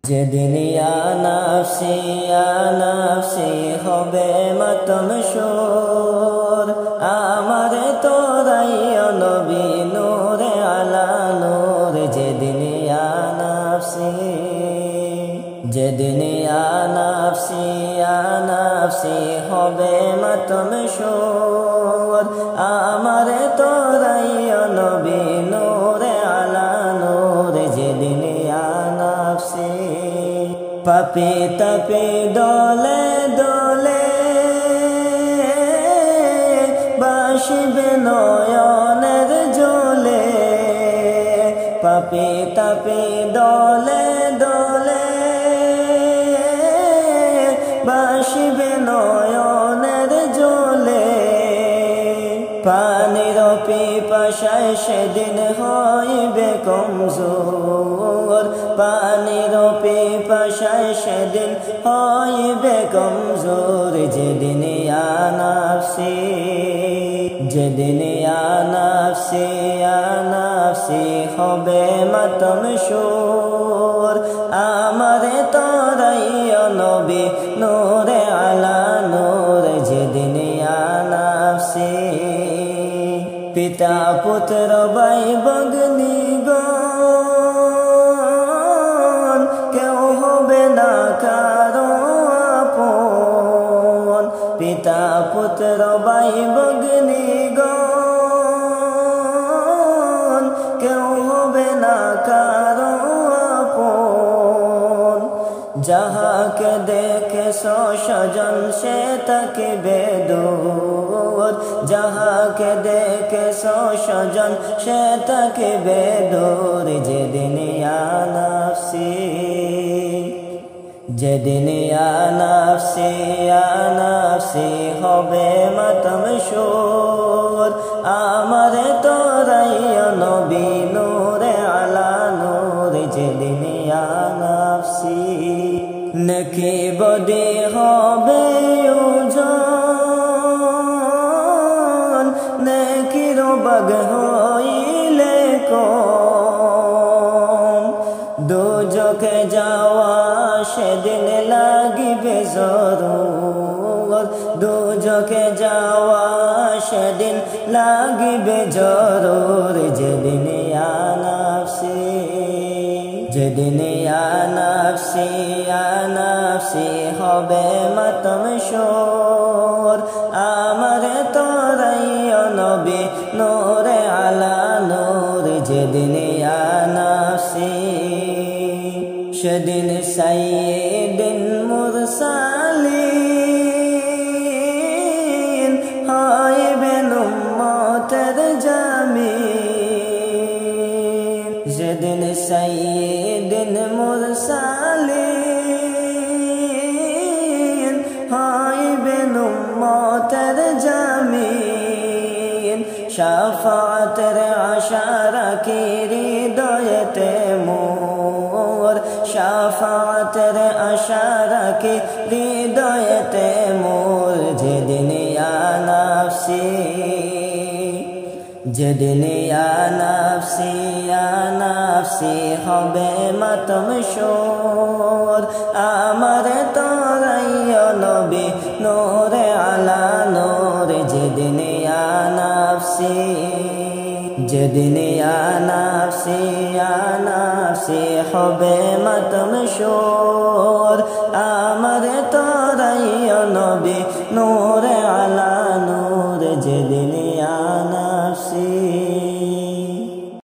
যেদিন ইয়া নাফসি হবে মাতম সুর, আমার তোরাই নবী নূরে আলা নূর। যেদিন ইয়া নাফসি হবে মাতম সুর, আমার তোরাই নবী নূরে আলা নূর। যেদিন ইয়া নাফসি পাপি তাপি দলে দলে বাসিবে নয়নের জলে, পাপি তাপি দলে দলে বাসিবে নয়নের জলে। পানির পিপাসায় সেদিন হইবে কমজোর, পানির পিপাসায় সেদিন হইবে কমজোর। যেদিন ইয়া নাফসি হবে মাতম সুর, আমার তোরাই নবী নূরে আলা নূর। যেদিন ইয়া নাফসি পিতা পুত্র ভাই ভগ্নী গণ কেউ হবে না কারো আপন, পিতা পুত্র ভাই ভগ্নী গণ কেউ হবে না কারো আপন। যাহাকে দেখে স্বজন সে থাকিবে দূর, যাহাকে দেখে স্বজন সে থাকিবে দূর। যেদিন ইয়া নাফসি হবে মাতম সুর, আমার তোরাই নবী নূরে আলা নূর। যেদিন ইয়া নাফসি নেকি বদি হবে ওজন, নেকির বাগ হইলে কম। দুজকে যাওয়া সেদিন লাগিবে জরুর, দুজকে যাওয়া সেদিন লাগিবে জরুর। যেদিন ইয়া নাফসি হবে মাতম সুর, আমার তোরাই নবী নূরে আলা নূর। যেদিন ইয়া নাফসি সেদিন সাইয়্যিদুল মুরসালিন হইবেন উম্মতের জামিন। যেদিন সাইয়্যিদুল মুরসালিন হইবেন উম্মতের জামিন। শাফাআতের আশা রাখি হৃদয়েতে মোর, শাফাআতের আশা রাখি হৃদয়েতে মোর। যেদিন ইয়া নাফসি হবে মাতম সুর, আমার তোরাই নবী নূরে আলা নূর। যেদিন ইয়া নাফসি হবে মাতম সুর, আমার তোরাই নবী নূরে আলা নূর। যেদিন ইয়া নাফসি